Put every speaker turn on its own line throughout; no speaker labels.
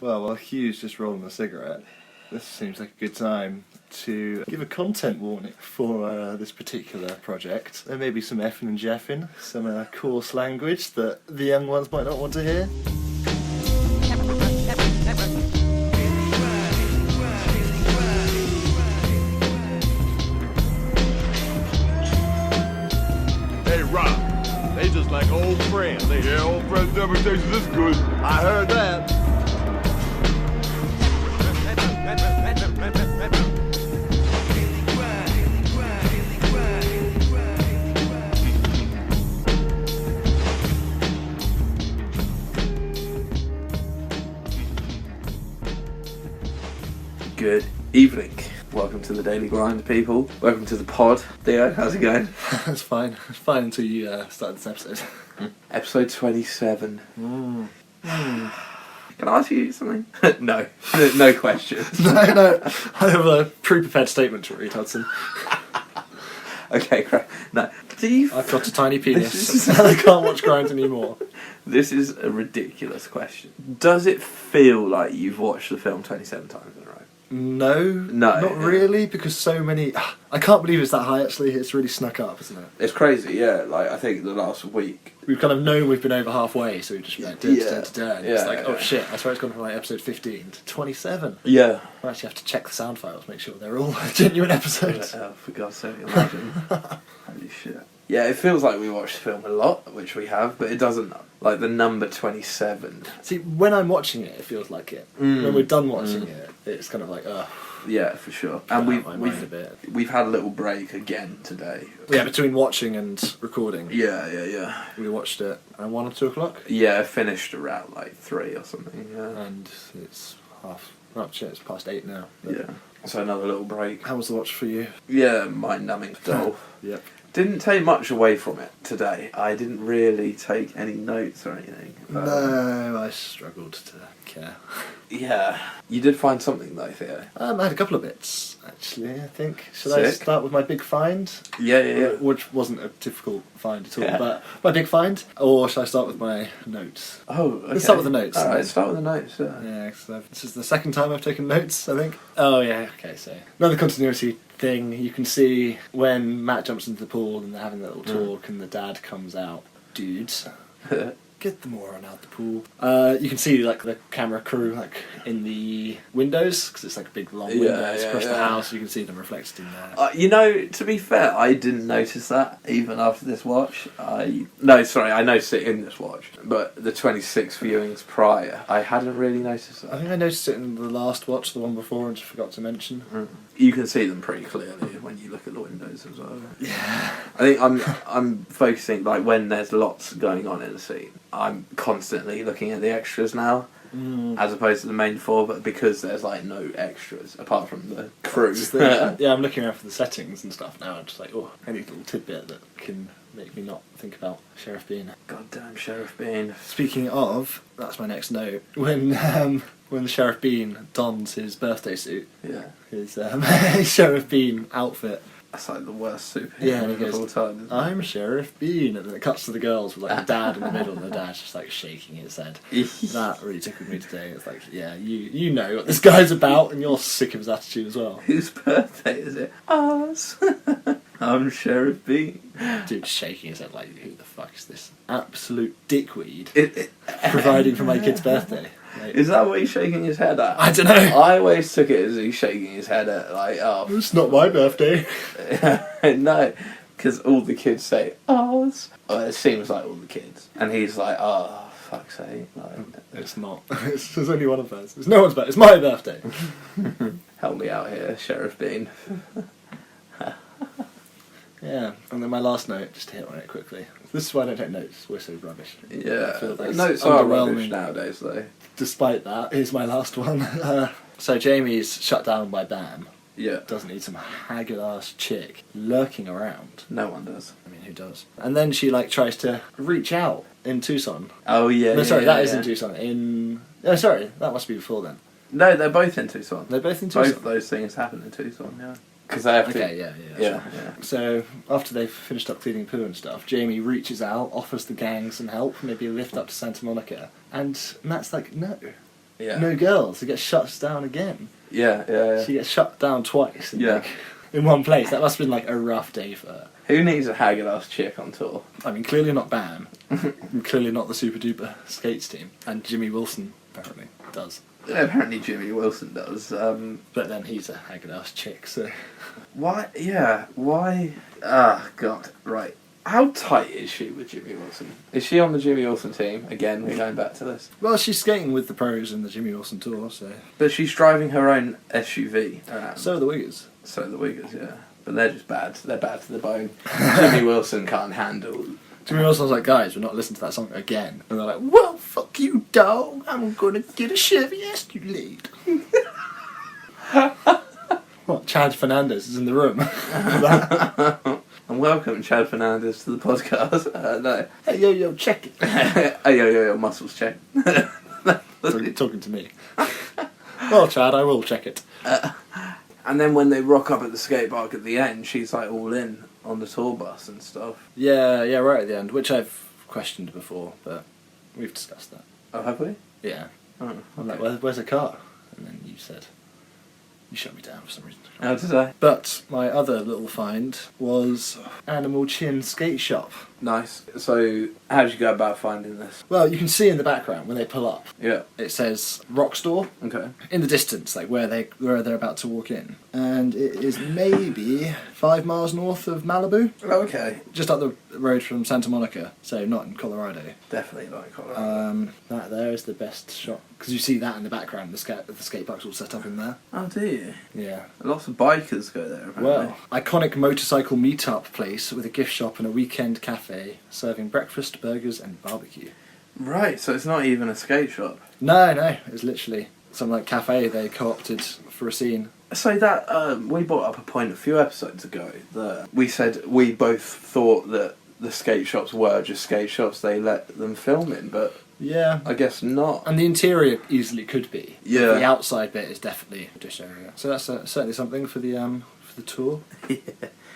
Well, while Hugh's just rolling a cigarette, this seems like a good time to give a content warning for this particular project. There may be some effing and jeffing, some coarse language that the young ones might not want to hear.
Hey, Rob, they just like old friends. Old friends never taste this good. I heard that.
Good evening. Welcome to the Daily Grind, people. Welcome to the pod. Theo, how's it going?
It's fine. It's fine until you start this episode.
Episode 27. Can I ask you something? No. No questions.
No, I have a pre-prepared statement to read, Hudson.
Okay, great. No.
I've got a tiny penis and I can't watch Grind anymore.
This is a ridiculous question. Does it feel like you've watched the film 27 times in a row?
No, not really, because so many... I can't believe it's that high, actually. It's really snuck up, isn't it?
It's crazy, yeah. Like, I think the last week...
We've kind of known we've been over halfway, so we've just been like, and it's like, oh shit, I swear it's gone from like episode 15 to 27.
Yeah.
I actually have to check the sound files, make sure they're all genuine episodes.
Oh, for God's sake, imagine. Holy shit. Yeah, it feels like we watch the film a lot, which we have, but it doesn't. Like the number 27.
See, when I'm watching it, it feels like it. When we're done watching it, it's kind of like, ugh.
Yeah, for sure. And we've had a little break again today.
Yeah, between watching and recording.
Yeah.
We watched it at 1 or 2 o'clock.
Yeah, finished around like 3 or something. Yeah.
And it's it's past 8 now.
Yeah. So another little break.
How was the watch for you?
Yeah, mind-numbing dull.
Yep.
Didn't take much away from it today. I didn't really take any notes or anything.
No, I struggled to care.
Yeah. You did find something though, Theo.
I had a couple of bits, actually, I think. Should I start with my big find?
Yeah.
Which wasn't a difficult find at all,
Yeah.
but my big find? Or should I start with my notes?
Oh, okay.
Let's start with the notes.
Alright, start with the notes, yeah.
Yeah, because this is the second time I've taken notes, I think. Oh, yeah, okay, so... Another continuity thing, you can see when Matt jumps into the pool and they're having that little talk and the dad comes out. Dudes, get the moron out the pool. You can see like the camera crew like in the windows because it's like a big long windows across the house. You can see them reflected in there.
To be fair, I didn't notice that even after this watch. I noticed it in this watch, but the 26 viewings prior, I hadn't really noticed that.
I think I noticed it in the last watch, the one before, and just forgot to mention.
You can see them pretty clearly when you look at the windows as well.
Yeah.
I think I'm focusing like when there's lots going on in the scene. I'm constantly looking at the extras now, as opposed to the main 4, but because there's like no extras apart from the crew.
Yeah, I'm looking around for the settings and stuff now. I'm just like, any little tidbit that can make me not think about Sheriff Bean.
Goddamn Sheriff Bean.
Speaking of, that's my next note. When Sheriff Bean dons his birthday suit, his Sheriff Bean outfit.
That's like the worst superhero of all time.
I'm Sheriff Bean, and then it cuts to the girls with like the dad in the middle, and the dad's just like shaking his head. That really tickled me today. It's like, yeah, you know what this guy's about, and you're sick of his attitude as well.
Whose birthday is it? Ours. I'm Sheriff Bean.
Dude shaking his head like, who the fuck is this absolute dickweed providing for my kid's birthday? Like,
is that what he's shaking his head at?
I don't know.
I always took it as he's shaking his head at, like, oh...
It's not my birthday.
No, because all the kids say, ours. Well, it seems like all the kids. And he's like, oh, fuck's sake. Like,
it's not. There's only one of us. It's no one's birthday. It's my birthday.
Help me out here, Sheriff Bean.
Yeah, and then my last note, just to hit on it quickly. This is why I don't take notes, we're so rubbish.
Yeah,
I feel like
notes are rubbish nowadays though.
Despite that, here's my last one. So Jamie's shut down by Bam.
Yeah.
Doesn't need some haggard ass chick lurking around.
No one does.
I mean, who does? And then she like tries to reach out in Tucson.
Oh yeah.
No, sorry, that is in Tucson. No, sorry, that must be before then.
No, they're both in Tucson.
They're both in Tucson?
Both those things happen in Tucson, yeah. Because they have to...
Okay, yeah. So, after they've finished up cleaning poo and stuff, Jamie reaches out, offers the gang some help, maybe a lift up to Santa Monica, and Matt's like, no.
Yeah.
No girls. He gets shut down again.
Yeah.
She gets shut down twice.
Yeah.
In one place. That must have been like a rough day for her.
Who needs a haggard-ass chick on tour?
I mean, clearly not Bam. And clearly not the Super Duper Skates team. And Jimmy Wilson apparently does.
Yeah, apparently Jimmy Wilson does.
But then he's a haggard-ass chick, so...
Why? Yeah, why? Ah, God, right. How tight is she with Jimmy Wilson? Is she on the Jimmy Wilson team? Again, we're going back to this.
Well, she's skating with the pros in the Jimmy Wilson tour, so...
But she's driving her own SUV around.
So are the Wiggers.
So the Wiggers, yeah. But they're just bad. They're bad to the bone. Jimmy Wilson can't handle...
Jimmy Wilson's like, guys, we're not listening to that song again. And they're like, well, fuck you, dog. I'm gonna get a Chevy Escalade. What, Chad Fernandez is in the room?
And welcome, Chad Fernandez, to the podcast. No.
Hey, yo, check it.
Hey, yo, muscles check.
Talking to me. Well, Chad, I will check it.
And then when they rock up at the skate park at the end, she's like all in on the tour bus and stuff.
Yeah, right at the end, which I've questioned before, but we've discussed that.
Oh, have we?
Yeah.
Oh,
I'm like,
okay.
where's the car? And then you said, you shut me down for some reason.
How did I?
But my other little find was Animal Chin Skate Shop.
Nice. So, how did you go about finding this?
Well, you can see in the background when they pull up,
Yeah.
it says Rock Store
Okay.
in the distance, like where they're about to walk in, and it is maybe 5 miles north of Malibu,
Okay.
just up the road from Santa Monica, so not in Colorado.
Definitely like Colorado.
That there is the best shot because you see that in the background. The skate park's all set up in there.
Oh, do you?
Yeah.
Lots of bikers go there, apparently.
Well, iconic motorcycle meetup place with a gift shop and a weekend cafe serving breakfast, burgers, and barbecue.
Right, so it's not even a skate shop.
No, it's literally some like cafe they co-opted for a scene.
So that, we brought up a point a few episodes ago that we said we both thought that the skate shops were just skate shops they let them film in, but
Yeah.
I guess not.
And the interior easily could be.
Yeah.
But the outside bit is definitely a dish area. So that's certainly something for the tour.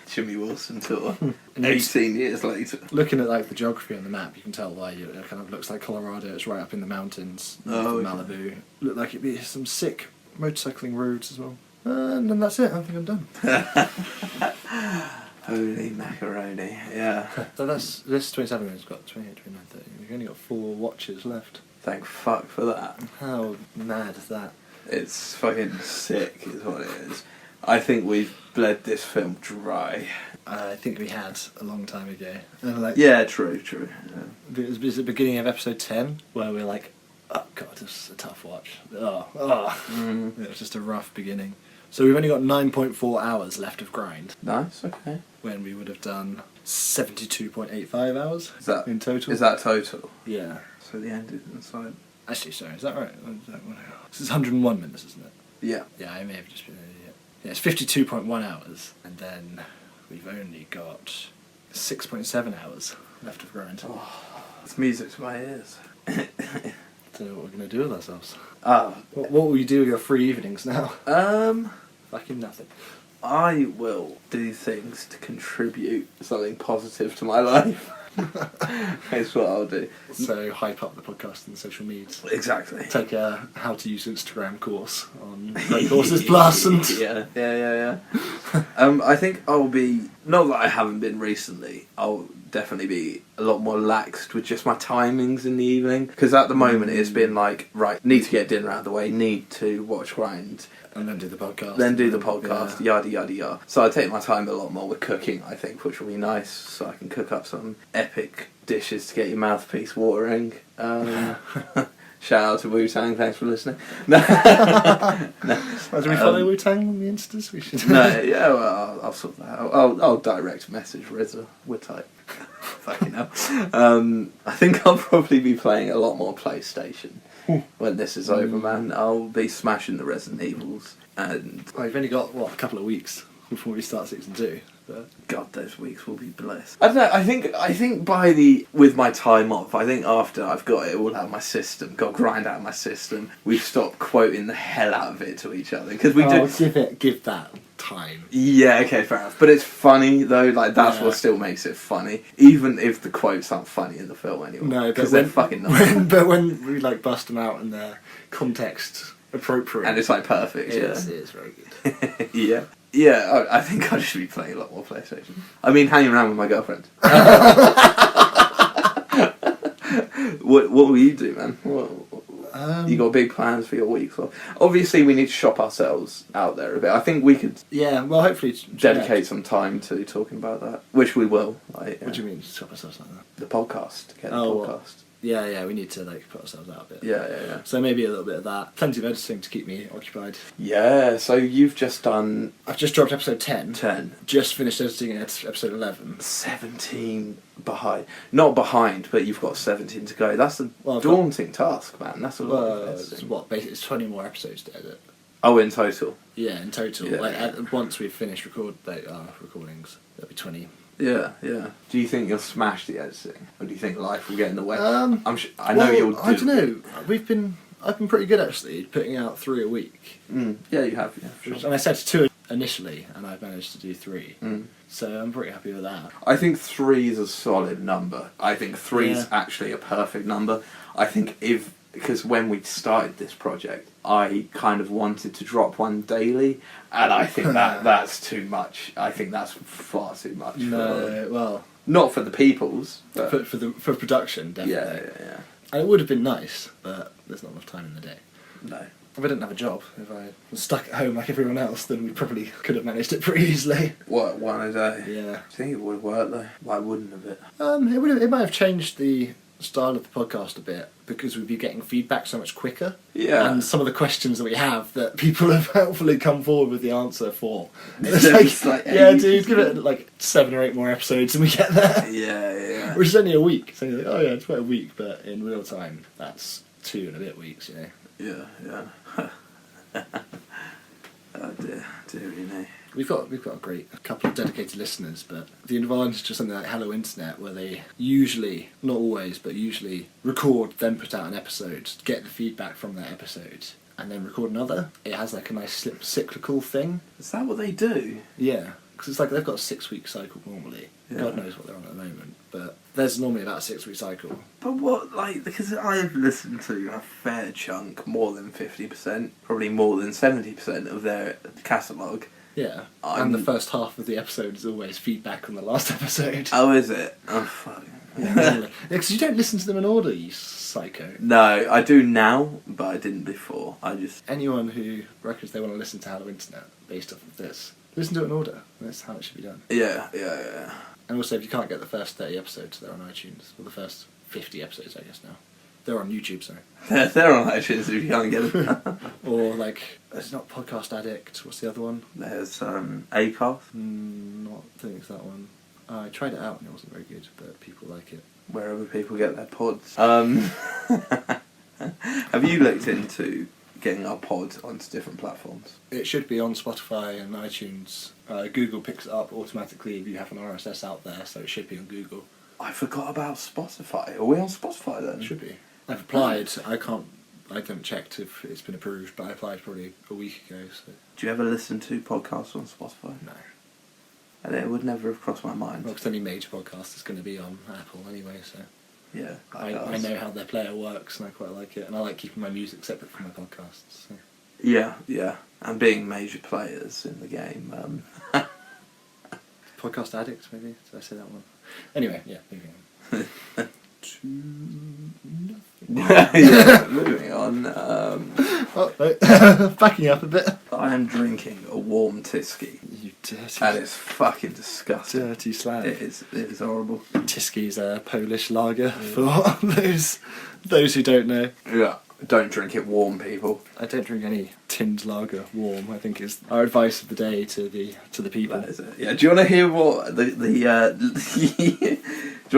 Jimmy Wilson tour.
And it's-
18 years later.
Looking at like the geography on the map, you can tell why it kind of looks like Colorado. It's right up in the mountains, north
Oh,
of
okay.
Malibu. Look like it'd be some sick motorcycling roads as well. And then that's it. I think I'm done.
Holy macaroni, yeah.
So this 27 minutes. Got 28, 29, 30. We've only got 4 watches left.
Thank fuck for that.
How mad is that?
It's fucking sick is what it is. I think we've bled this film dry.
I think we had a long time ago. And like,
Yeah, true. Yeah.
It was the beginning of episode 10 where we're like, oh god, this is a tough watch. It was just a rough beginning. So we've only got 9.4 hours left of grind
Nice, okay.
when we would have done 72.85 hours
Is that
in total.
Is that total?
Yeah.
So the end is inside.
Actually, sorry, is that right? This is 101 minutes, isn't it?
Yeah.
Yeah, I may have just been an idiot. Yeah, it's 52.1 hours, and then we've only got 6.7 hours left of grind.
It's music to my ears.
Don't know what we're going to do with ourselves.
Ah,
What will you do with your free evenings now? Fucking nothing.
I will do things to contribute something positive to my life. That's what I'll do.
So hype up the podcast and the social medias.
Exactly.
Take a how to use Instagram course on Great Courses Plus and
Yeah. I think I'll be, not that I haven't been recently, I'll definitely be a lot more laxed with just my timings in the evening. Because at the moment it's been like, right, need to get dinner out of the way, need to watch Grind.
and then do the podcast.
Then do the podcast, yada yada yada. So I take my time a lot more with cooking, I think, which will be nice. So I can cook up some epic dishes to get your mouthpiece watering. Shout out to Wu-Tang, thanks for listening.
Do we follow Wu-Tang on the Instas? We should.
No, yeah, well, I'll sort that out. I'll direct message RZA. We're tight. Fucking hell. I think I'll probably be playing a lot more PlayStation when this is over, man. I'll be smashing the Resident Evils. And
Well, we've only got, a couple of weeks before we start season 2. But
God, those weeks will be blessed. I don't know. I think with my time off, I think after I've got it all out of my system, got Grind out of my system, we've stopped quoting the hell out of it to each other because we do.
Give that. time.
Yeah, okay, fair enough. But it's funny though. Like that's what still makes it funny, even if the quotes aren't funny in the film anymore.
No,
because they're fucking not.
But when we like bust them out and they're context appropriate,
And it's like perfect.
it
Yeah,
is very good.
yeah, yeah. I think I should be playing a lot more PlayStation. I mean, hanging around with my girlfriend. What will you do, man? You got big plans for your week? So obviously, we need to shop ourselves out there a bit. I think we could.
Yeah, well, hopefully
dedicate some time to talking about that, which we will. Like,
What do you mean, shop ourselves like that?
the podcast? Get the
Oh,
podcast.
Yeah, we need to like put ourselves out a bit.
Yeah.
So maybe a little bit of that. Plenty of editing to keep me occupied.
Yeah. So you've just done
I've just dropped episode 10.
10.
Just finished editing episode 11.
17 behind. Not behind, but you've got 17 to go. That's a
Well, I've
daunting task, man. That's a lot of
It's
editing.
what? Basically, it's 20 more episodes to edit.
Oh, in total.
Yeah, in total.
Yeah.
Once we've finished recordings, there'll be 20.
Yeah. Do you think you'll smash the editing, or do you think life will get in the way? I know
Well,
you'll do.
I don't know. I've been pretty good actually, putting out 3 a week.
Yeah, you have. Yeah, for sure.
And I said 2 initially, and I've managed to do 3.
Mm.
So I'm pretty happy with that.
I think 3 is a solid number. I think 3 is actually a perfect number. I think because when we started this project, I kind of wanted to drop one daily, and I think that's too much. I think that's far too much. Not for the peoples, but
for production, definitely.
Yeah.
And it would have been nice, but there's not enough time in the day.
No.
If I didn't have a job, if I was stuck at home like everyone else, then we probably could have managed it pretty easily.
What, one a day?
Yeah.
I think it would work though. Why wouldn't it?
It might have changed the style of the podcast a bit because we'd be getting feedback so much quicker.
Yeah.
And some of the questions that we have that people have helpfully come forward with the answer for. And it's like, yeah, dude, give it like 7 or 8 more episodes and we get there.
Yeah.
Which is only a week. So you're like, oh yeah, it's about a week, but in real time, that's 2 and a bit weeks, you know.
Yeah. Oh dear, you know.
We've got a couple of dedicated listeners, but the advantage of something like Hello Internet, where they usually, not always, but usually record, then put out an episode, get the feedback from that episode, and then record another. It has like a nice cyclical thing.
Is that what they do?
Yeah, because it's like they've got a 6-week cycle normally.
Yeah.
God knows what they're on at the moment, but there's normally about a 6-week cycle.
But what, like, because I've listened to a fair chunk, more than 50%, probably more than 70% of their catalogue.
Yeah, and the first half of the episode is always feedback on the last episode.
Oh, is it? Oh, fuck.
Yeah, because you don't listen to them in order, you psycho.
No, I do now, but I didn't before.
Anyone who reckons they want to listen to Hello Internet based off of this, listen to it in order. That's how it should be done.
Yeah.
And also, if you can't get the first 30 episodes, they're on iTunes. Or the first 50 episodes, I guess, now. They're on YouTube, sorry.
They're on iTunes if you can't get them.
Or, like, it's not Podcast Addict. What's the other one?
There's Acast.
Not, I think it's that one. I tried it out and it wasn't very good, but people like it.
Wherever people get their pods. Have you looked into getting our pod onto different platforms?
It should be on Spotify and iTunes. Google picks it up automatically if you have an RSS out there, so it should be on Google.
I forgot about Spotify. Are we on Spotify then?
It should be. I've applied. I haven't checked if it's been approved, but I applied probably a week ago. So.
Do you ever listen to podcasts on Spotify?
No.
And it would never have crossed my mind.
Well, because any major podcast is going to be on Apple anyway, so.
Yeah.
I know how their player works and I quite like it, and I like keeping my music separate from my podcasts. So.
Yeah. And being major players in the game.
Podcast Addict, maybe? Did I say that one? Anyway, yeah, moving on.
Moving on.
Backing up a bit.
I am drinking a warm Tyskie.
You dirty,
And it's fucking disgusting.
dirty slag.
It is horrible.
Tyskie a Polish lager for those who don't know.
Yeah. Don't drink it warm, people.
I don't drink any tinned lager warm. I think is our advice of the day to the people.
That is it. Yeah. Do you want to hear what do you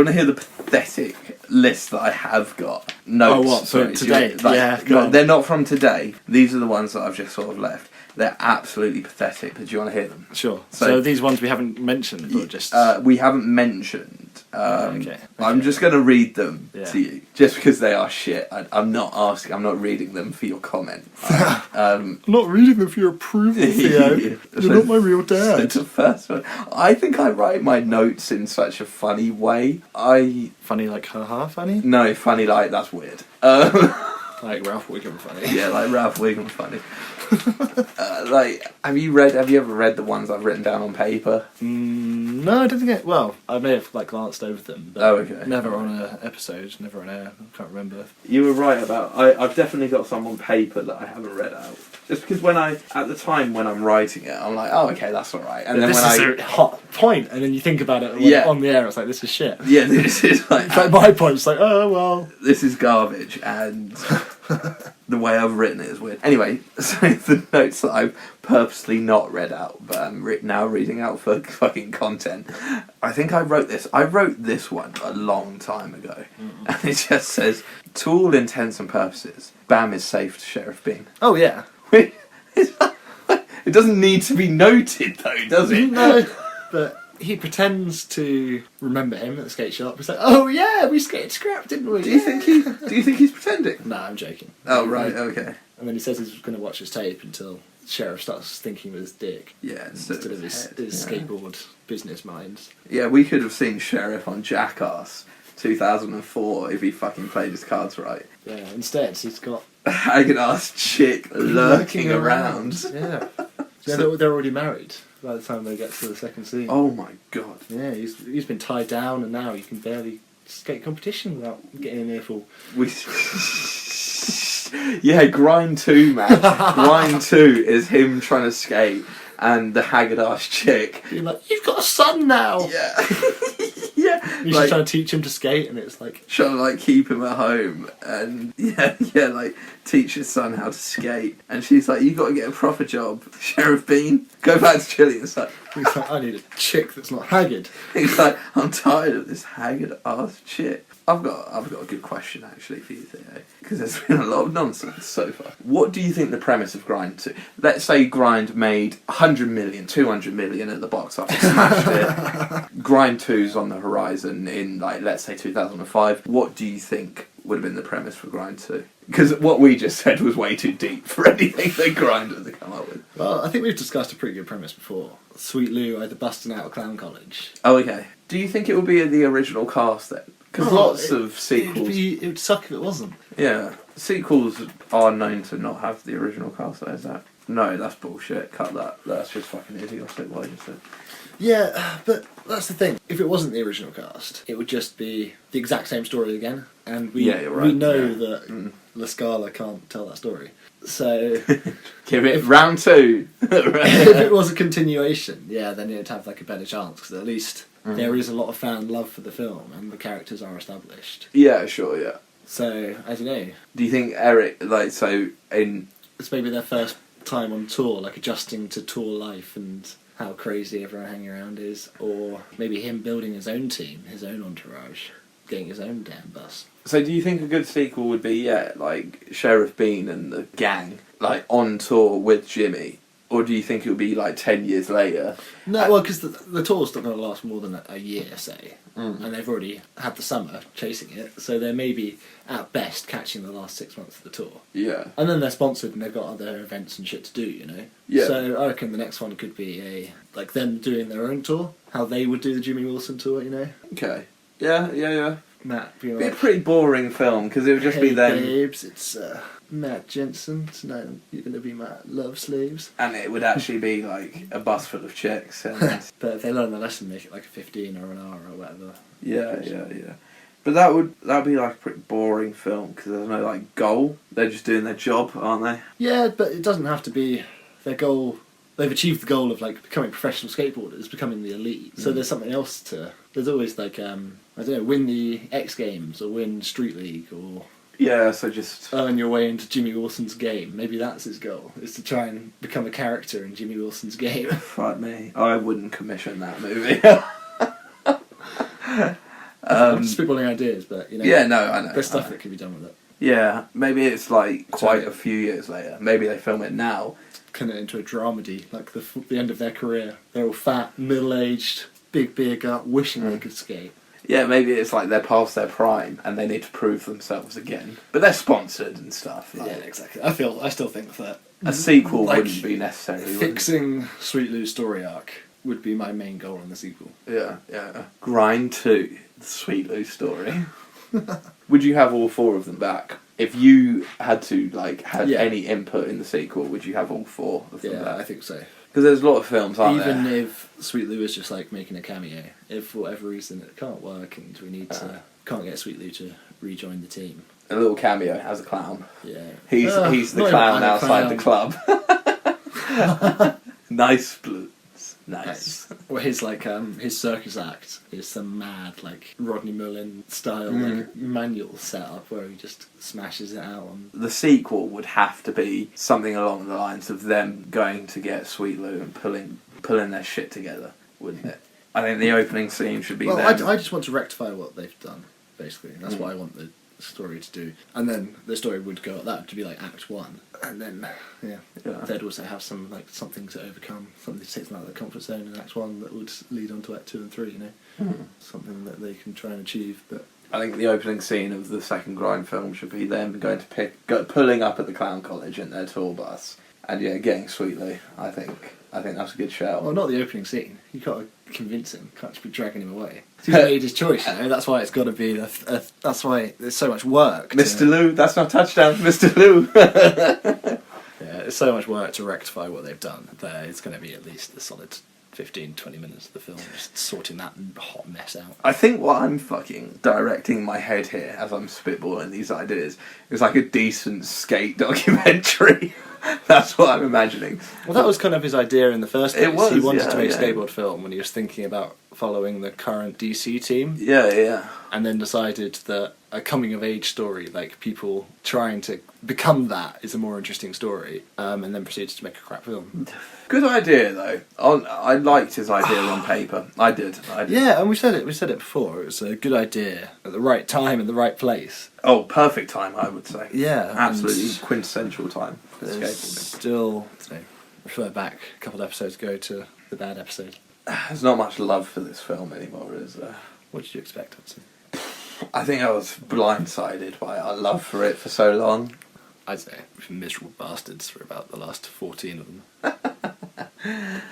want to hear the pathetic list that I have got? Notes.
Oh, what, for
sorry,
today? Yeah, go
no,
on.
they're not from today. These are the ones that I've just sort of left. They're absolutely pathetic. But do you want to hear them?
Sure.
So-
So these ones we haven't mentioned, or just
We haven't mentioned.
Okay.
I'm just going to read them
Yeah.
to you, just because they are shit. I'm not reading them for your comment.
I'm not reading them for your approval, Theo. You're not my real dad.
It's the first one. I think I write my notes in such a funny way.
Funny like haha funny?
No, funny like that's weird.
Like Ralph Wiggum funny.
Yeah, like Ralph Wiggum funny. Have you ever read the ones I've written down on paper?
No, I don't think well, I may have glanced over them, but
okay.
Never on an episode, never on air. I can't remember.
You were right about. I've definitely got some on paper that I haven't read out. Just because at the time when I'm writing it, I'm like, oh, okay, that's all right. And then
this is a hot point, and then you think about it on the air, it's like, this is shit.
Yeah, this is like.
It's like my point. It's like, oh well,
this is garbage, and the way I've written it is weird. Anyway, so the notes that I've purposely not read out, but I'm now reading out for fucking content. I think I wrote this. I wrote this one a long time ago, and it just says, "To all intents and purposes, Bam is safe to Sheriff Bean."
Oh yeah.
It doesn't need to be noted though, does it?
No, but he pretends to remember him at the skate shop. He's like, "Oh yeah, we skated scrap, didn't we?"
Do you think he's pretending?
No, I'm joking.
Oh right, okay.
And then he says he's going to watch his tape until the sheriff starts thinking with his dick.
Yeah,
instead of his skateboard business mind.
Yeah, we could have seen Sheriff on Jackass 2004 if he fucking played his cards right.
Yeah, instead he's got
a haggard-ass chick lurking around.
Yeah. So they're already married by the time they get to the second scene.
Oh my god.
Yeah, he's been tied down and now he can barely skate competition without getting an earful.
Yeah, Grind 2, man. Grind 2 is him trying to skate and the haggard-ass chick
being like, "You've got a son now!"
Yeah. Yeah.
He's just trying to teach him to skate and it's like...
trying to keep him at home and teach his son how to skate. And she's like, "You got to get a proper job, Sheriff Bean. Go back to Chile." And stuff.
He's like, "I need a chick that's not haggard."
He's like, "I'm tired of this haggard-ass chick." I've got a good question actually for you, Theo, because there's been a lot of nonsense so far. What do you think the premise of Grind 2? Let's say Grind made 100 million, 200 million at the box office, smashed it. Grind 2's on the horizon in let's say 2005. What do you think would have been the premise for Grind 2? Because what we just said was way too deep for anything that Grind had to come up with.
Well, I think we've discussed a pretty good premise before. Sweet Lou either busting out of clown college.
Oh, okay. Do you think it would be the original cast then? Because lots of sequels...
It would suck if it wasn't.
Yeah. Sequels are known to not have the original cast, is that? No, that's bullshit. Cut that. That's just fucking idiotic what I just said.
Yeah, but that's the thing. If it wasn't the original cast, it would just be the exact same story again. And we know that La Scala can't tell that story. So...
Give it round 2.
If it was a continuation, then it'd have a better chance, because at least... there is a lot of fan love for the film, and the characters are established.
Yeah, sure, yeah.
So, I don't know.
Do you think Eric, it's
maybe their first time on tour, adjusting to tour life and how crazy everyone hanging around is, or maybe him building his own team, his own entourage, getting his own damn bus.
So do you think a good sequel would be, Sheriff Bean and the gang, on tour with Jimmy? Or do you think it would be 10 years later?
No, well, because the tour's not going to last more than a year, say. And they've already had the summer chasing it, so they're maybe, at best, catching the last 6 months of the tour.
Yeah.
And then they're sponsored and they've got other events and shit to do,
Yeah.
So I reckon the next one could be them doing their own tour, how they would do the Jimmy Wilson tour,
Okay. Yeah.
Matt being
It'd be a pretty boring film, because it would just be them...
babes, it's Matt Jensen, tonight you're going to be my love slaves.
And it would actually be a bus full of chicks. And
but if they learn the lesson, make it a 15 or an hour or whatever.
Yeah. But that would be a pretty boring film, because there's no goal. They're just doing their job, aren't they?
Yeah, but it doesn't have to be their goal. They've achieved the goal of becoming professional skateboarders, becoming the elite. So there's something else to... There's always I don't know, win the X Games or win Street League or...
Yeah, so just...
earn your way into Jimmy Wilson's game. Maybe that's his goal, is to try and become a character in Jimmy Wilson's game.
Fuck me. I wouldn't commission that movie.
I'm just spitballing ideas, but,
Yeah, no, I know.
There's stuff that can be done with it.
Yeah, maybe it's quite a few years later. Maybe they film it now.
Turn it into a dramedy, the end of their career. They're all fat, middle-aged, big beer gut, wishing they could skate.
Yeah, maybe it's they're past their prime and they need to prove themselves again. But they're sponsored and stuff.
Yeah, exactly. I still think that
A sequel
Like,
wouldn't be necessary. would it?
Fixing Sweet Lou's story arc would be my main goal in the sequel.
Yeah. Grind 2, the Sweet Lou story. Would you have all 4 of them back? If you had to, have any input in the sequel, would you have all 4 of them
Yeah,
back?
I think so.
Because there's a lot of films, aren't
Even
there?
if Sweet Lou is just like making a cameo, if for whatever reason it can't work and we need to can't get Sweet Lou to rejoin the team.
A little cameo as a clown.
Yeah.
He's the
not
clown
even a
outside
clown.
the club. Nice blues. Nice.
Well, his circus act is some mad Rodney Mullen style manual setup where he just smashes it out on.
The sequel would have to be something along the lines of them going to get Sweet Lou and pulling their shit together, wouldn't it? I think the opening scene should be
Well,
them.
I just want to rectify what they've done, basically. That's what I want the story to do. And then the story would go that to be Act 1. And then, they'd also have some something to overcome, something to take them out of their comfort zone in Act 1 that would lead on to Act 2 and 3, Something that they can try and achieve. But
I think the opening scene of the second Grind film should be them going to pulling up at the clown college in their tour bus and getting Sweet Lou. I think that's a good shout.
well, not the opening scene. You got to convince him. Can't just be dragging him away. He's made his choice. That's why it's got to be. That's why there's so much work.
Mr. Lou, that's not touchdown, Mr. Lou.
Yeah, it's so much work to rectify what they've done. It's going to be at least a solid 15-20 minutes of the film, just sorting that hot mess out.
I think what I'm fucking directing in my head here as I'm spitballing these ideas is a decent skate documentary. That's what I'm imagining.
Well, that was kind of his idea in the first place.
It was,
he wanted to make a
yeah.
skateboard film when he was thinking about following the current DC team,
Yeah.
and then decided that a coming-of-age story, people trying to become that, is a more interesting story, and then proceeded to make a crap film.
Good idea, though. I liked his idea on paper. I did.
Yeah, and we said it before. It was a good idea at the right time and the right place.
Oh, perfect time, I would say.
Yeah,
Absolutely
and
quintessential time for
There's
skateboarding.
still, refer back a couple of episodes ago to the bad episode.
There's not much love for this film anymore, is there?
What did you expect, Hudson?
I think I was blindsided by our love for it for so long.
I'd say miserable bastards for about the last 14 of them.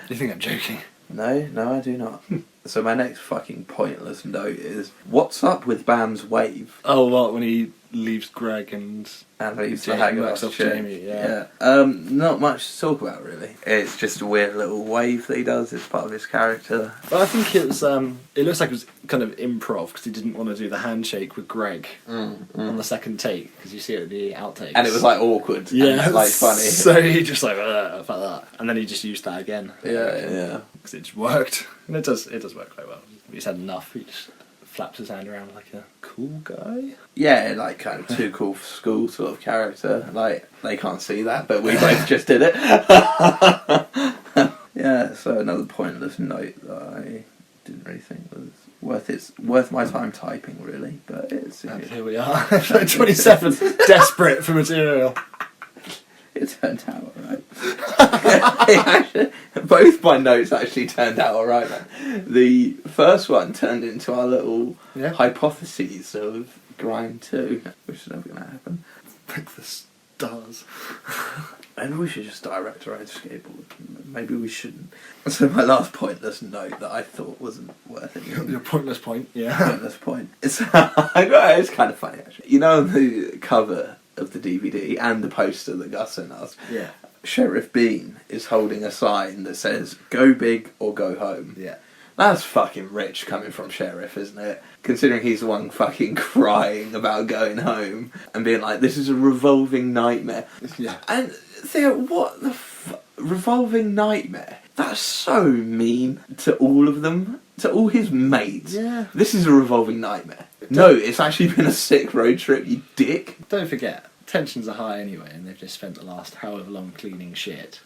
You think I'm joking?
No, I do not. So my next fucking pointless note is, what's up with Bam's wave?
Oh, what, when he leaves Greg and
leaves the
Jamie
hag
works
off
off
chick.
Jamie, yeah.
Not much to talk about, really. It's just a weird little wave that he does. It's part of his character.
But I think it was, it looks like it was kind of improv, because he didn't want to do the handshake with Greg on the second take, because you see it at the outtakes.
And it was awkward.
yeah,
And, funny.
So he just like that, and then he just used that again.
Yeah.
Because it just worked, and it does work quite well. He's had enough. He just flaps his hand around like a cool guy.
Yeah, kind of too cool for school sort of character. They can't see that, but we both just did it. Yeah, so another pointless note that I didn't really think was worth my time typing, really. But it's
And here we are, episode 27, desperate for material.
it turned out alright. Both my notes actually turned out alright, man. The first one turned into our little hypotheses of Grind 2, which is never going to happen.
Break the stars.
Maybe we should just direct our own skateboard. Maybe we shouldn't. So my last pointless note that I thought wasn't worth anything.
Your pointless point, yeah.
Pointless point. It's kind of funny, actually. You know, on the cover of the DVD and the poster that Gus sent us,
Yeah.
Sheriff Bean is holding a sign that says, "Go big or go home."
Yeah.
That's fucking rich coming from Sheriff, isn't it? Considering he's the one fucking crying about going home and being like, this is a revolving nightmare.
Yeah.
And Theo, what the revolving nightmare? That's so mean to all of them, to all his mates.
Yeah.
This is a revolving nightmare. No, it's actually been a sick road trip, you dick.
Don't forget, tensions are high anyway, and they've just spent the last however long cleaning shit.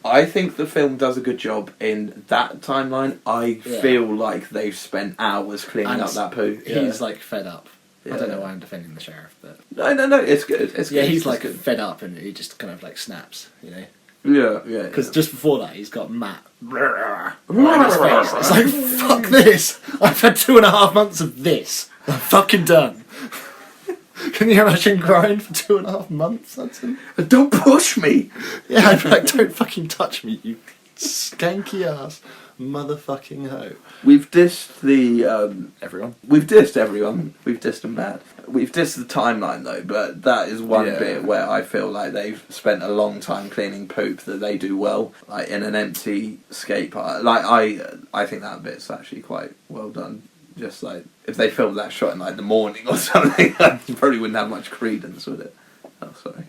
I think the film does a good job in that timeline. I feel like they've spent hours cleaning up that poo.
He's fed up.
Yeah.
I don't know why I'm defending the sheriff, but
No, it's good. It's good.
he's
It's good.
fed up, and he just kind of snaps, you know.
Yeah.
Because just before that, he's got Matt right in his face. It's like, fuck this! I've had 2.5 months of this. I'm fucking done. Can you imagine grind for 2.5 months, Hudson?
Don't push me!
Yeah, I'd be like, don't fucking touch me, you skanky ass motherfucking hoe.
We've dissed the...
Everyone.
We've dissed everyone. We've dissed them bad. We've dissed the timeline though, but that is one bit where I feel like they've spent a long time cleaning poop that they do well, like in an empty skate park. Like I think that bit's actually quite well done. Just like if they filmed that shot in like the morning or something, you probably wouldn't have much credence with it. Oh, sorry.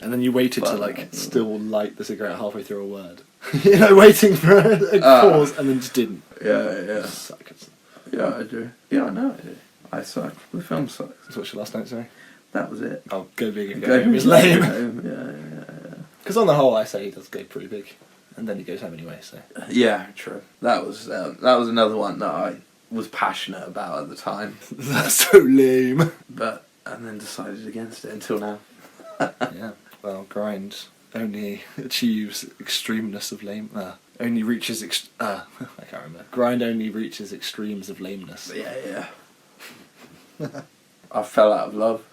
And then you waited to like still light the cigarette halfway through a word. You know, waiting for a pause and then just didn't.
Yeah.
Suckers.
Yeah, I do. Yeah, I know I do. I suck. The film sucks.
So what's your last note, sorry?
That was it.
Oh, go big and go home is lame.
Yeah.
Because on the whole, I say he does go pretty big, and then he goes home anyway. So
yeah, true. That was another one that I was passionate about at the time,
that's so lame.
and then decided against it until now.
Yeah. Well, grind only achieves extremeness of lame. Only reaches I can't remember. Grind only reaches extremes of lameness.
Yeah. I fell out of love.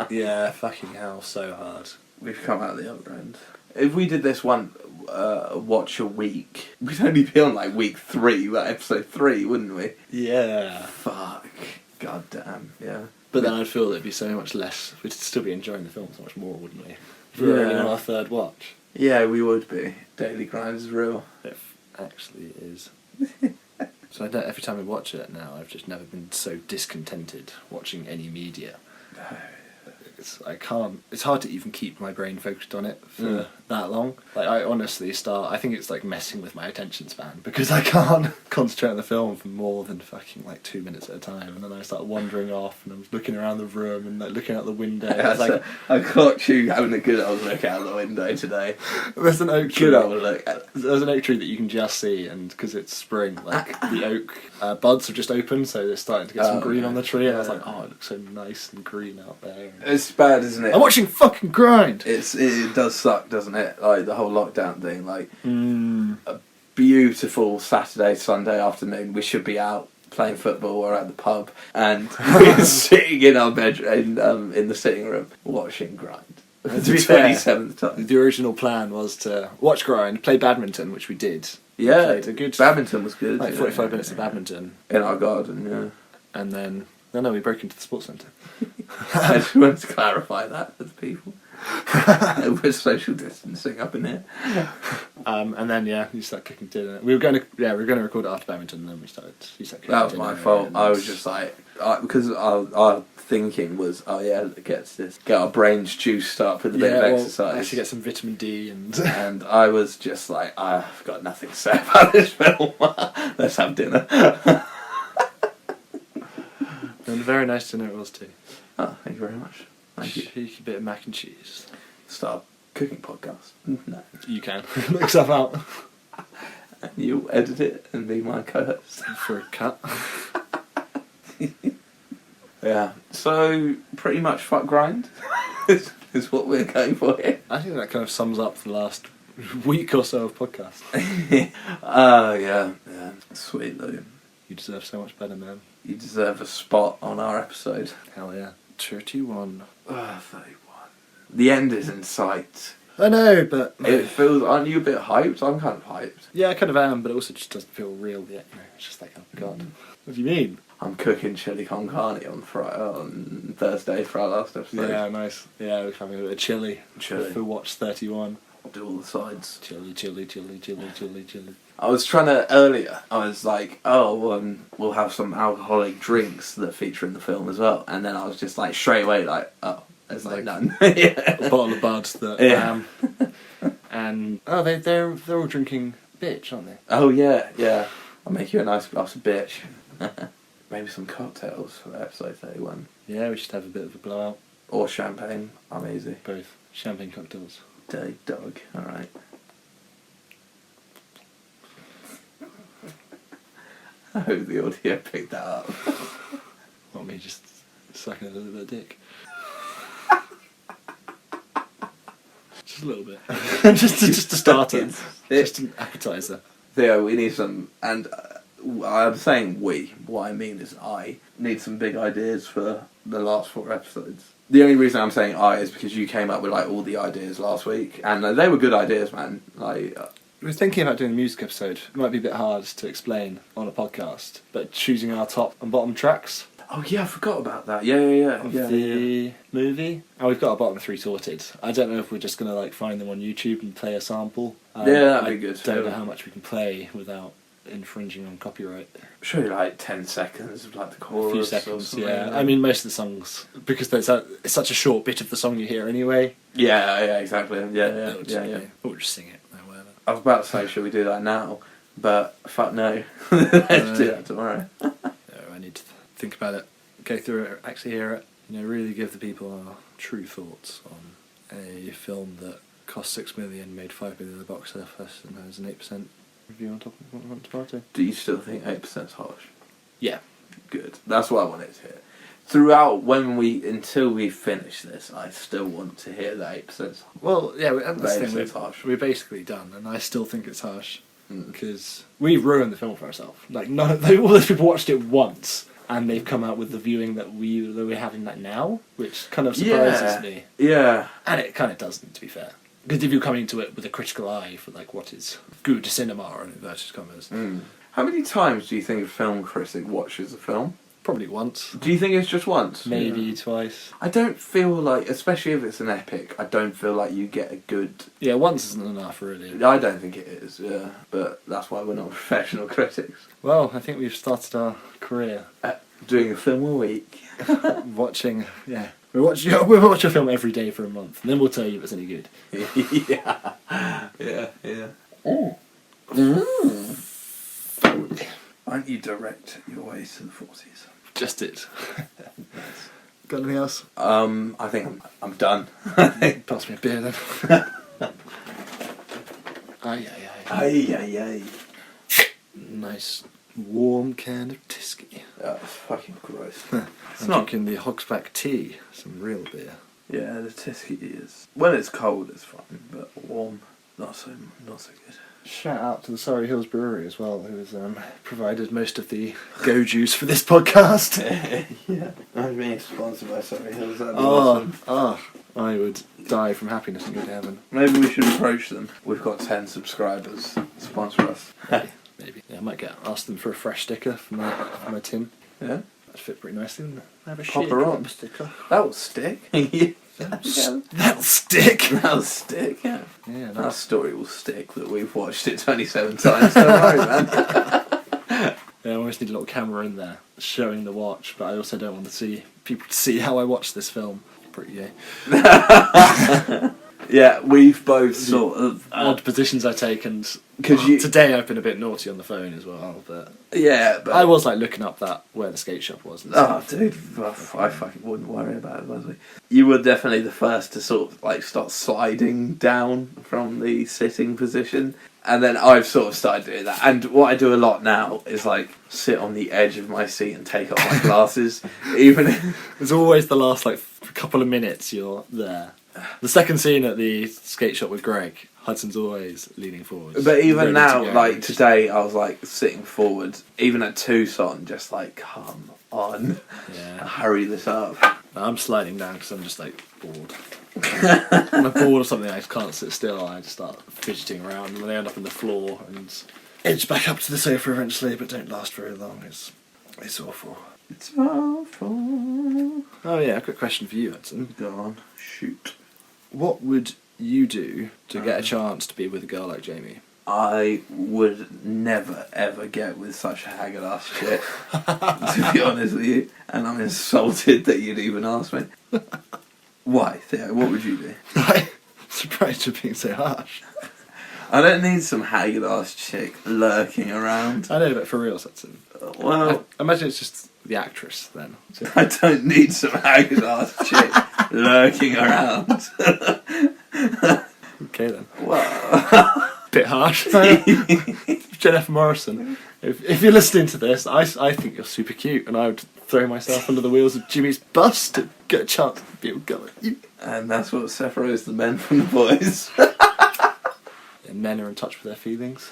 Yeah, fucking hell, so hard.
We've come out the other end. If we did this one watch a week, we'd only be on like week 3, like episode 3, wouldn't we?
Yeah.
Fuck. God damn. Yeah.
But then I'd feel that it'd be so much less. We'd still be enjoying the film so much more, wouldn't we? If we were only on our 3rd watch.
Yeah, we would be. Daily grind is real.
It actually is. So every time I watch it now, I've just never been so discontented watching any media. It's hard to even keep my brain focused on it for that long. Like I honestly I think it's like messing with my attention span because I can't concentrate on the film for more than fucking like 2 minutes at a time, and then I start wandering off and I'm looking around the room and like looking out the window.
Yeah, I caught you having a good old look out the window today.
There's an oak tree.
Good old look.
There's an oak tree that you can just see, and because it's spring, like the oak buds have just opened, so they're starting to get some green on the tree. And I was like, oh, it looks so nice and green out there.
It's bad, isn't it?
I'm watching fucking grind.
It does suck, doesn't it? Like the whole lockdown thing. Like a beautiful Saturday, Sunday afternoon, we should be out playing football or at the pub, and we're sitting in our bedroom in the sitting room watching grind. For the 27th time.
The original plan was to watch grind, play badminton, which we did.
Yeah,
a good
badminton was good.
Like 45 minutes of badminton
in our garden. Yeah,
and then we broke into the sports centre.
I just wanted to clarify that for the people. We're social distancing up in here.
And then you start cooking dinner. We were going to record it after badminton, and then you started cooking.
That was my fault. I was just like because our thinking was, get our brains juiced up with a bit of exercise.
Actually get some vitamin D
and I was just like, I've got nothing to say about this film. Let's have dinner.
And a very nice dinner it was too.
Oh, thank you very much. Thank you.
Cheeky bit of mac and cheese.
Start cooking podcast. No.
You can. Look stuff out.
And you'll edit it and be my co-host.
For a cut.
Yeah. So, pretty much fuck grind is what we're going for here.
I think that kind of sums up the last week or so of podcast.
Yeah. Sweet, though.
You deserve so much better, man.
You deserve a spot on our episode.
Hell yeah. 31.
31. The end is in sight.
I know, but
it feels. Aren't you a bit hyped? I'm kind of hyped.
Yeah, I kind of am, but it also just doesn't feel real yet. You know, it's just like, oh god, what do you mean?
I'm cooking chili con carne on Thursday for our last episode.
Yeah, nice. Yeah, we're having a bit of chili. For watch 31.
Do all the sides.
Chili.
I was trying to earlier. I was like, we'll have some alcoholic drinks that feature in the film as well, and then I was just like straight away like, there's like none.
A bottle of buds that and they're all drinking bitch, aren't they?
Oh yeah. I'll make you a nice glass of bitch. Maybe some cocktails for episode 31.
Yeah, we should have a bit of a blowout.
Or champagne. I'm easy.
Both. Champagne cocktails.
Dirty dog. Alright. I hope the audio picked that up.
Not me just sucking a little bit of dick. Just a little bit. just to start it. Just an appetizer.
Theo, we need some, and I'm saying we, what I mean is I need some big ideas for the last 4 episodes. The only reason I'm saying is because you came up with like all the ideas last week, and they were good ideas, man. Like,
We were thinking about doing a music episode. It might be a bit hard to explain on a podcast, but choosing our top and bottom tracks
oh yeah, I forgot about that. Yeah.
of the movie. And we've got our bottom 3 sorted. I don't know if we're just going to like find them on YouTube and play a sample.
Yeah, that'd be good.
I don't know how much we can play without infringing on copyright.
Show you like 10 seconds of like the chorus.
A few
or
seconds,
something.
yeah. I mean, most of the songs, because it's such a short bit of the song you hear anyway.
Yeah, exactly. Yeah.
Or just sing it, no, whatever.
I was about to say, should we do that now? But fuck no. Let's do that tomorrow.
I need to think about it, go through it, actually hear it. You know, really give the people our true thoughts on a film that cost $6 million, made $5 million at the box office, and has an 8% review on top of Rotten Tomatoes.
Do you still think 8% is harsh?
Yeah.
Good. That's what I wanted to hear. Throughout, until we finish this, I still want to hear the 8%.
Well, yeah, and that's the thing,
harsh.
we're basically done, and I still think it's harsh, because we've ruined the film for ourselves. Like, all those people watched it once, and they've come out with the viewing that we're having that now, which kind of surprises me.
Yeah.
And it kind of doesn't, to be fair. Because if you're coming into it with a critical eye for like what is good cinema in inverted commas.
How many times do you think a film critic watches a film?
Probably once.
Do you think it's just once?
Maybe twice.
I don't feel like, especially if it's an epic, I don't feel like you get a good...
Yeah, once isn't enough, really.
I don't think it is, yeah. But that's why we're not professional critics.
Well, I think we've started our career
Doing a film a week.
watching, yeah. We'll watch a film every day for a month, and then we'll tell you if it's any good.
Yeah. Why don't you direct your way to the 40s?
Just it. Got anything else?
I think I'm done.
Pass me a beer then.
Aye.
Nice warm can of Tisky.
That's fucking gross.
I'm drinking the Hogsback tea, some real beer.
Yeah, the Tisky is... When it's cold, it's fine, but warm, not so good.
Shout out to the Surrey Hills Brewery as well, who has provided most of the go juice for this podcast.
Yeah, I'm being sponsored by Surrey Hills. That'd be awesome.
I would die from happiness and go to heaven.
Maybe we should approach them. We've got 10 subscribers. Sponsor us.
Maybe. Yeah, I might ask them for a fresh sticker for my tin.
Yeah,
that'd fit pretty nicely, wouldn't it? Have a
pop
shake
her
on
on.
the sticker.
That'll stick. Yeah.
That'll stick.
That'll stick. Yeah.
Yeah,
That story will stick. That we've watched it 27 times. Don't worry, man.
Yeah, I always need a little camera in there showing the watch, but I also don't want people to see how I watch this film. Pretty gay.
Yeah, we've both sort of
odd positions I take, and
because
today I've been a bit naughty on the phone as well. But
but
I was like looking up where the skate shop was. And stuff.
Dude, I fucking wouldn't worry about it, was I? You were definitely the first to sort of like start sliding down from the sitting position, and then I've sort of started doing that. And what I do a lot now is like sit on the edge of my seat and take off my glasses. Even
it's always the last like couple of minutes you're there. The second scene at the skate shop with Greg, Hudson's always leaning forward.
But even now, like today, I was like sitting forward. Even at Tucson, just like, come on, hurry this up.
I'm sliding down because I'm just like bored. When I'm bored of something, I just can't sit still. I just start fidgeting around, and then I end up on the floor and edge back up to the sofa eventually, but don't last very long. It's awful.
It's awful.
Oh yeah, a quick question for you, Hudson.
Go on, shoot.
What would you do to get a chance to be with a girl like Jamie?
I would never ever get with such a haggard ass chick, to be honest with you, and I'm insulted that you'd even ask me. Why, Theo? What would you do?
I'm surprised you're being so harsh.
I don't need some haggard ass chick lurking around.
I know, but for real, Hudson.
Well,
I imagine it's just the actress then.
I don't need some haggard ass chick lurking around.
Okay then.
Well,
bit harsh. Jennifer Morrison. If you're listening to this, I think you're super cute, and I would throw myself under the wheels of Jimmy's bus to get a chance to be with a girl like you.
And that's what separates the men from the boys.
And men are in touch with their feelings.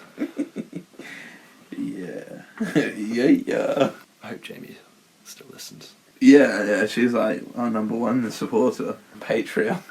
Yeah. Yeah.
I hope Jamie still listens.
Yeah, she's like our number one supporter. Patreon.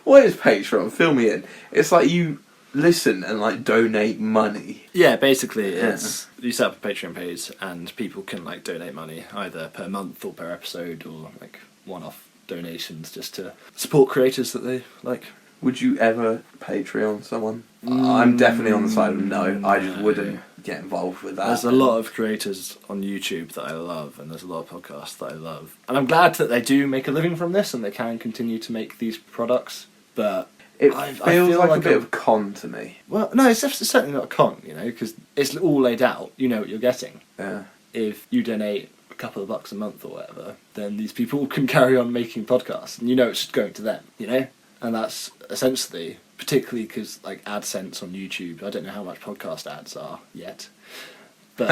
What is Patreon? Fill me in. It's like you listen and like donate money.
Yeah, basically it's you set up a Patreon page and people can like donate money either per month or per episode or like one-off donations just to support creators that they like.
Would you ever Patreon someone? I'm definitely on the side of no. I just wouldn't get involved with that.
There's a lot of creators on YouTube that I love, and there's a lot of podcasts that I love. And I'm glad that they do make a living from this and they can continue to make these products, but
it
I
feels
feel
like a
like
bit of a con to me.
well, no, it's certainly not a con, you know, because it's all laid out. You know what you're getting.
Yeah.
If you donate a couple of bucks a month or whatever, then these people can carry on making podcasts, and you know it's just going to them, you know? And that's essentially, particularly because like AdSense on YouTube, I don't know how much podcast ads are yet, but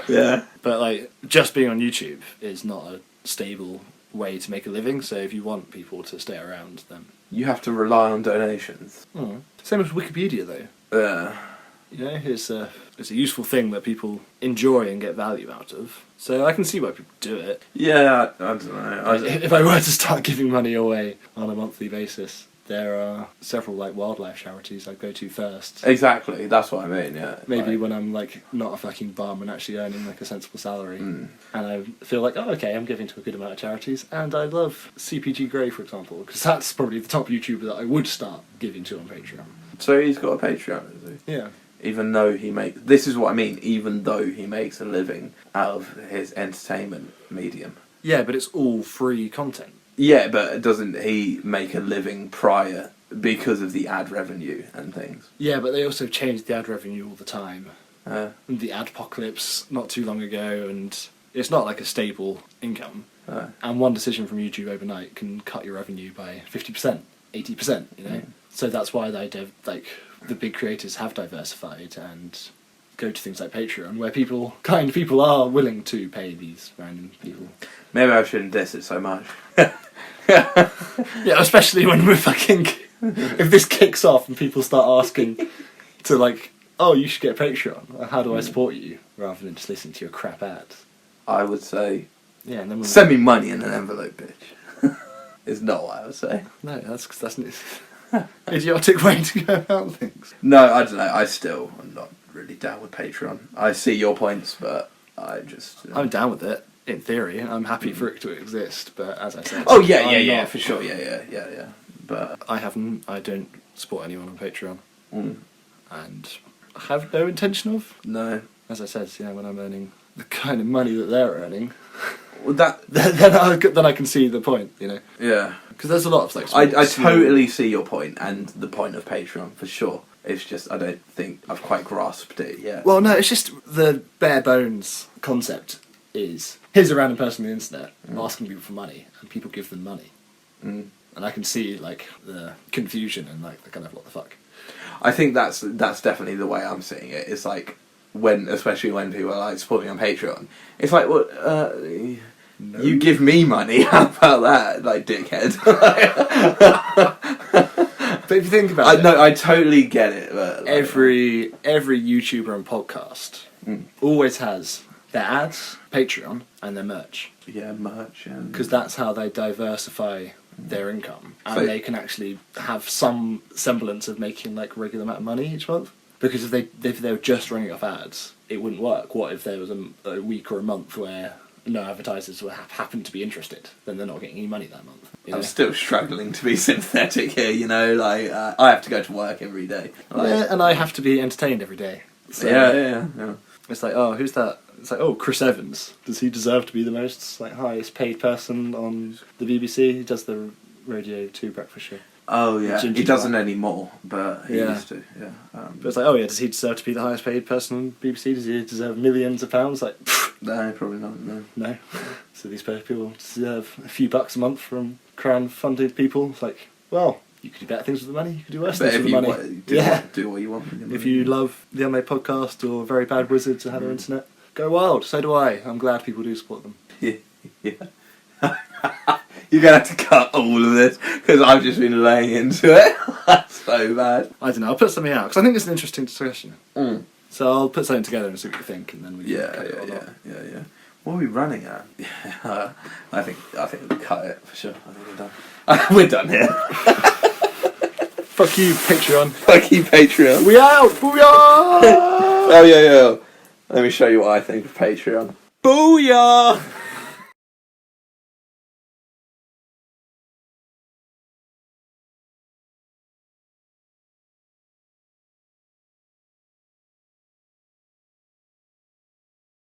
Yeah.
but like just being on YouTube is not a stable way to make a living. So if you want people to stay around, then
You have to rely on donations.
Same with Wikipedia though.
Yeah.
You know, it's a useful thing that people enjoy and get value out of. So I can see why people do it.
Yeah, I don't know.
If I were to start giving money away on a monthly basis, there are several like wildlife charities I'd go to first.
Exactly, that's what I mean, yeah.
Maybe
Like,
when I'm like not a fucking bum and actually earning like a sensible salary, and I feel like, oh, okay, I'm giving to a good amount of charities, and I love CPG Grey, for example, because that's probably the top YouTuber that I would start giving to on Patreon.
So he's got a Patreon, is he?
Yeah.
Even though he makes... This is what I mean, even though he makes a living out of his entertainment medium.
Yeah, but it's all free content.
Yeah, but doesn't he make a living prior because of the ad revenue and things?
Yeah, but they also change the ad revenue all the time.
Uh,
And the adpocalypse not too long ago, and it's not like a stable income. And one decision from YouTube overnight can cut your revenue by 50%, 80%, you know? So that's why the big creators have diversified and go to things like Patreon, where people are willing to pay these random people.
maybe I shouldn't diss it so much.
Yeah, especially when we're fucking... if this kicks off and people start asking to like, oh, you should get a Patreon, how do I support you? Rather than just listening to your crap ads.
I would say,
Yeah, and then we'll
send me money in an envelope, bitch. Is not what I would say.
No, that's an idiotic way to go about things.
No, I don't know. I still am not really down with Patreon. I see your points, but I just...
I'm down with it, in theory. I'm happy for it to exist, but as I said...
Oh, yeah,
I'm
yeah,
not-
for sure. Yeah. But...
I don't support anyone on Patreon,
Mm,
and I have no intention of.
no.
As I said, you know, when I'm earning the kind of money that they're earning,
Well, that...
then I can see the point, you know.
Yeah.
Because there's a lot of like...
I
small-
totally see your point and the point of Patreon, for sure. It's just, I don't think I've quite grasped it yet.
Well, no, it's just the bare bones concept is, here's a random person on the internet asking people for money, and people give them money.
Mm.
And I can see, like, the confusion and, like, the kind of, what the fuck.
I think that's definitely the way I'm seeing it. It's like, especially when people are like supporting on Patreon, it's like, well,
No.
you give me money, how about that, like, dickhead?
But if you think about it,
No, I totally get it. But, like,
every YouTuber and podcast always has their ads, Patreon, and their merch.
yeah, merch and...
Because that's how they diversify their income. And
So-
they can actually have some semblance of making, like, a regular amount of money each month. Because if they were just running off ads, it wouldn't work. What if there was a week or a month where no advertisers happened to be interested? Then they're not getting any money that month. You know?
I'm still struggling to be sympathetic here, you know, like, I have to go to work every day. Like,
Yeah, and I have to be entertained every day. So
yeah.
It's like, oh, who's that? It's like, oh, Chris Evans. Does he deserve to be the most highest paid person on the BBC? He does the Radio 2 breakfast show.
Oh, yeah.
Ginger
He doesn't
Black.
anymore, but he
Yeah.
used to, yeah.
But it's like, oh yeah, does he deserve to be the highest paid person on BBC? Does he deserve millions of pounds? Like,
No, probably not, no.
no. So these people deserve a few bucks a month from Crown-funded people. It's like, well, you could do better things with the money. You could do worse
But
things
if
with
you
the money.
do what you want with your
If
money.
you love the Unmade Podcast or Very Bad Wizards or Hello Internet, go wild. So do I. I'm glad people do support them.
Yeah. You're going to have to cut all of this, because I've just been laying into it. That's so bad.
I don't know. I'll put something out because I think it's an interesting discussion. So I'll put something together and see what you think, and then we can cut it or not.
Yeah. What are we running at? Yeah, I think we'll cut it for sure. I think we're done. We're done here.
Fuck you, Patreon.
Fuck you, Patreon.
We out! Booyah!
Oh yeah. Let me show you what I think of Patreon.
Booyah!